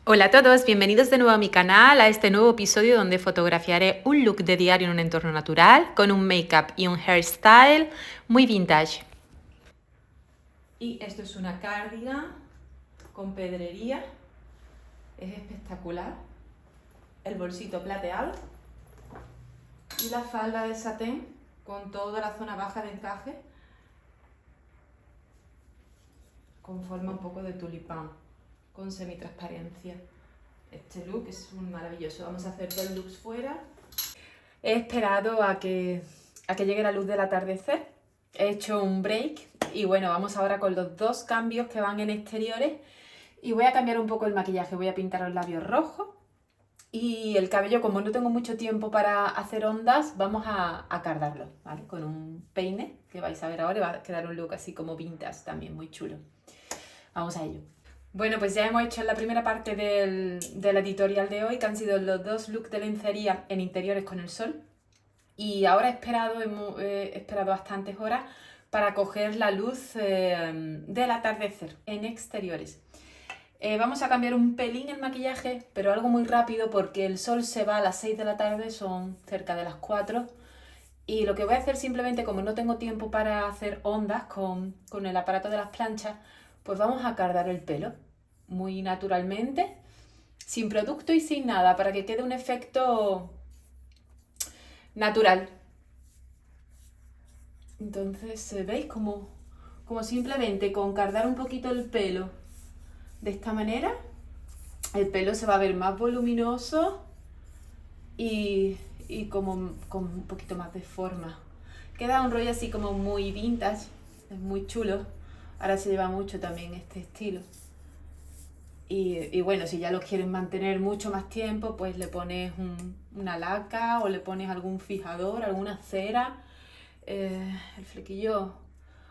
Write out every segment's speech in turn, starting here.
Hola a todos, bienvenidos de nuevo a mi canal, a este nuevo episodio donde fotografiaré un look de diario en un entorno natural, con un make-up y un hairstyle muy vintage. Y esto es una cardigan con pedrería, es espectacular, el bolsito plateado y la falda de satén con toda la zona baja de encaje con forma un poco de tulipán, con semitransparencia. Este look es un maravilloso. Vamos a hacer dos looks fuera. He esperado a que llegue la luz del atardecer. He hecho un break y bueno, vamos ahora con los dos cambios que van en exteriores. Y voy a cambiar un poco el maquillaje. Voy a pintar los labios rojos. Y el cabello, como no tengo mucho tiempo para hacer ondas, vamos a cardarlo, ¿vale? Con un peine que vais a ver ahora y va a quedar un look así como vintage también, muy chulo. Vamos a ello. Bueno, pues ya hemos hecho la primera parte del editorial de hoy, que han sido los dos looks de lencería en interiores con el sol. Y ahora he esperado bastantes horas para coger la luz del atardecer en exteriores. Vamos a cambiar un pelín el maquillaje, pero algo muy rápido porque el sol se va a las 6 de la tarde, son cerca de las 4. Y lo que voy a hacer simplemente, como no tengo tiempo para hacer ondas con el aparato de las planchas, pues vamos a cardar el pelo muy naturalmente, sin producto y sin nada, para que quede un efecto natural. Entonces, ¿veis? Como simplemente con cardar un poquito el pelo de esta manera, el pelo se va a ver más voluminoso y como con un poquito más de forma. Queda un rollo así como muy vintage, es muy chulo. Ahora se lleva mucho también este estilo. Y bueno, si ya lo quieres mantener mucho más tiempo, pues le pones una laca o le pones algún fijador, alguna cera. El flequillo...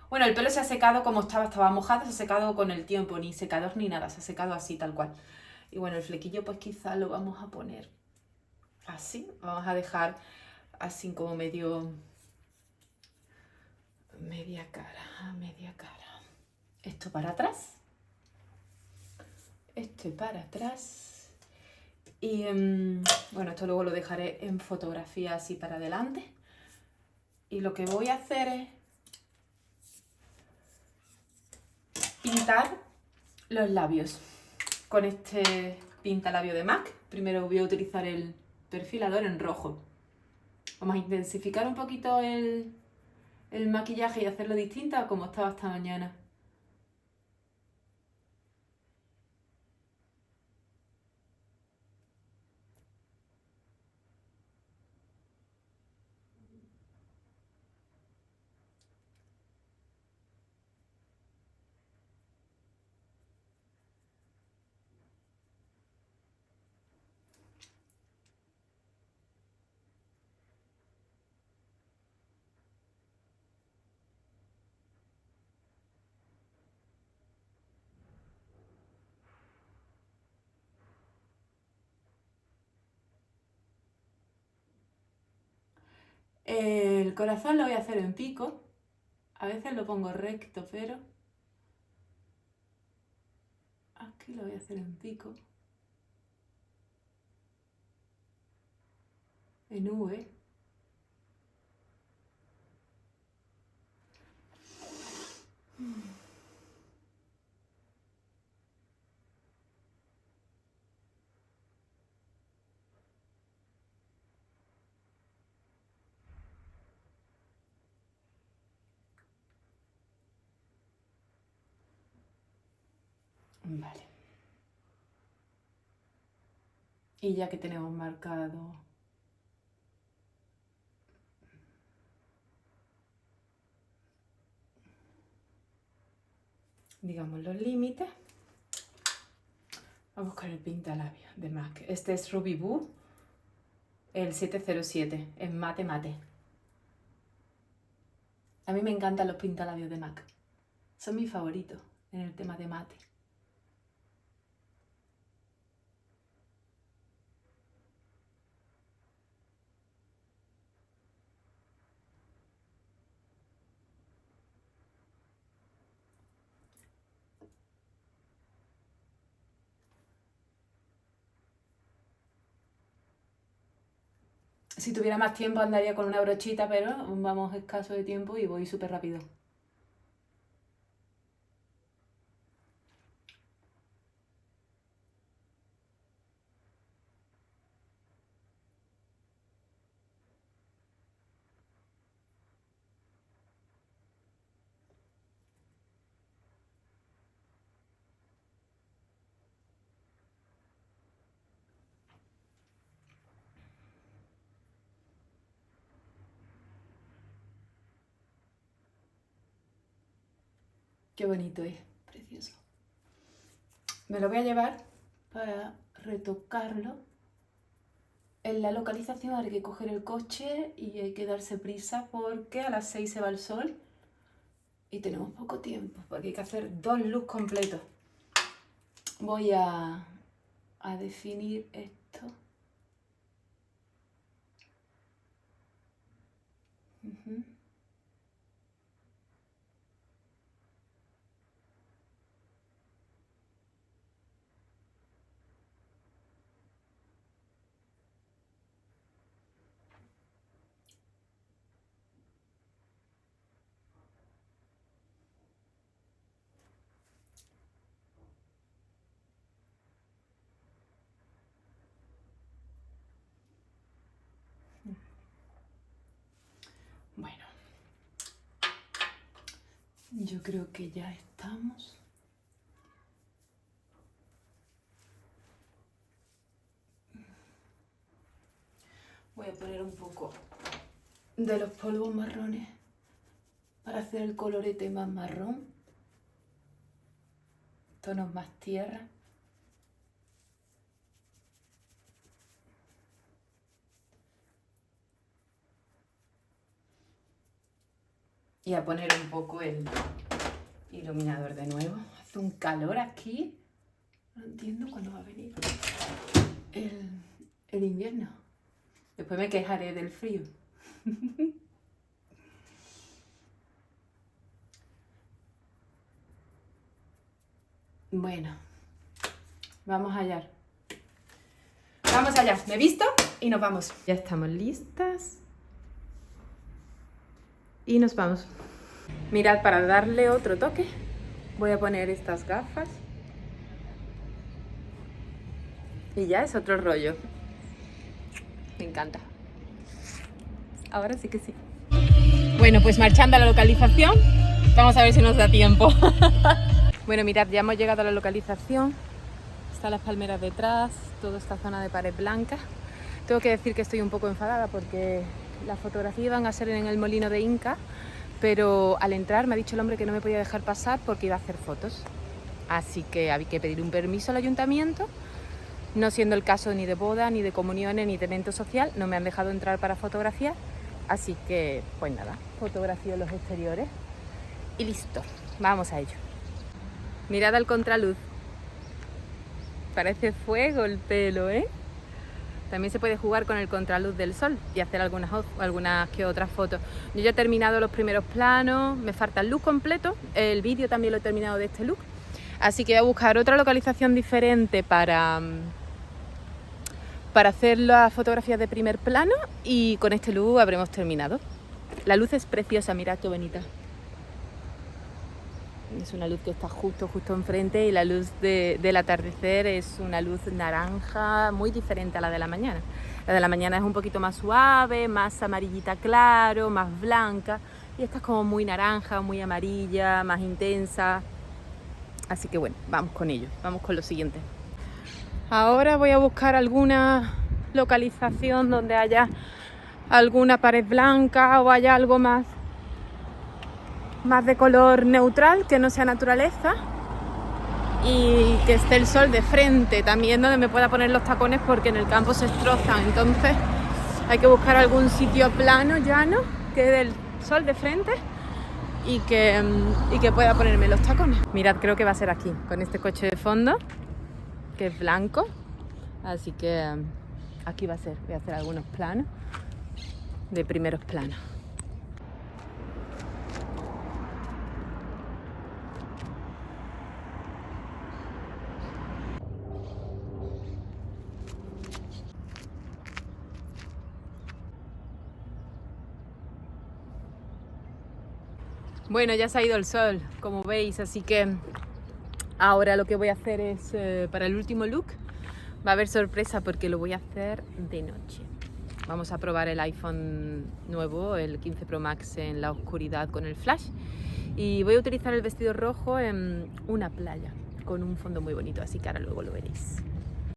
Bueno, el pelo se ha secado como estaba mojado, se ha secado con el tiempo, ni secador ni nada, se ha secado así tal cual. Y bueno, el flequillo pues quizá lo vamos a poner así, vamos a dejar así como media cara, media cara. Esto para atrás, esto para atrás. Y bueno, esto luego lo dejaré en fotografía así para adelante. Y lo que voy a hacer es pintar los labios con este pintalabio de MAC. Primero voy a utilizar el perfilador en rojo. Vamos a intensificar un poquito el maquillaje y hacerlo distinto a como estaba esta mañana. El corazón lo voy a hacer en pico. A veces lo pongo recto, pero aquí lo voy a hacer en pico. En V. Vale. Y ya que tenemos marcado, digamos, los límites, vamos con el pintalabios de MAC. Este es Ruby Boo, el 707, es mate mate. A mí me encantan los pintalabios de MAC. Son mis favoritos en el tema de mate. Si tuviera más tiempo andaría con una brochita, pero vamos escaso de tiempo y voy súper rápido. Qué bonito es, precioso. Me lo voy a llevar para retocarlo. En la localización hay que coger el coche y hay que darse prisa porque a las 6 se va el sol y tenemos poco tiempo porque hay que hacer 2 looks completos. Voy a definir esto. Bueno, yo creo que ya estamos. Voy a poner un poco de los polvos marrones para hacer el colorete más marrón, tonos más tierra. Y a poner un poco el iluminador de nuevo. Hace un calor aquí. No entiendo cuándo va a venir el invierno. Después me quejaré del frío. Bueno, vamos allá. Vamos allá. Me visto y nos vamos. Ya estamos listas. Y nos vamos. Mirad, para darle otro toque, voy a poner estas gafas. Y ya es otro rollo. Me encanta. Ahora sí que sí. Bueno, pues marchando a la localización, vamos a ver si nos da tiempo. Bueno, mirad, ya hemos llegado a la localización. Están las palmeras detrás, toda esta zona de pared blanca. Tengo que decir que estoy un poco enfadada porque las fotografías iban a ser en el molino de Inca, pero al entrar me ha dicho el hombre que no me podía dejar pasar porque iba a hacer fotos. Así que había que pedir un permiso al ayuntamiento. No siendo el caso ni de boda, ni de comuniones, ni de evento social, no me han dejado entrar para fotografiar. Así que, pues nada, fotografío los exteriores y listo, vamos a ello. Mirad al contraluz. Parece fuego el pelo, ¿eh? También se puede jugar con el contraluz del sol y hacer algunas que otras fotos. Yo ya he terminado los primeros planos, me falta el look completo, el vídeo también lo he terminado de este look. Así que voy a buscar otra localización diferente para hacer las fotografías de primer plano y con este look habremos terminado. La luz es preciosa, mirad qué bonita. Es una luz que está justo enfrente y la luz del atardecer es una luz naranja muy diferente a la de la mañana. La de la mañana es un poquito más suave, más amarillita claro, más blanca, y esta es como muy naranja, muy amarilla, más intensa. Así que bueno, vamos con ello, vamos con lo siguiente. Ahora voy a buscar alguna localización donde haya alguna pared blanca o haya algo más de color neutral, que no sea naturaleza, y que esté el sol de frente, también donde me pueda poner los tacones porque en el campo se destrozan. Entonces hay que buscar algún sitio plano, llano, que dé el sol de frente y que pueda ponerme los tacones. Mirad, creo que va a ser aquí, con este coche de fondo, que es blanco, así que aquí va a ser. Voy a hacer algunos planos de primeros planos. Bueno, ya se ha ido el sol, como veis, así que ahora lo que voy a hacer es, para el último look, va a haber sorpresa porque lo voy a hacer de noche. Vamos a probar el iPhone nuevo, el 15 Pro Max en la oscuridad con el flash. Y voy a utilizar el vestido rojo en una playa con un fondo muy bonito, así que ahora luego lo veréis.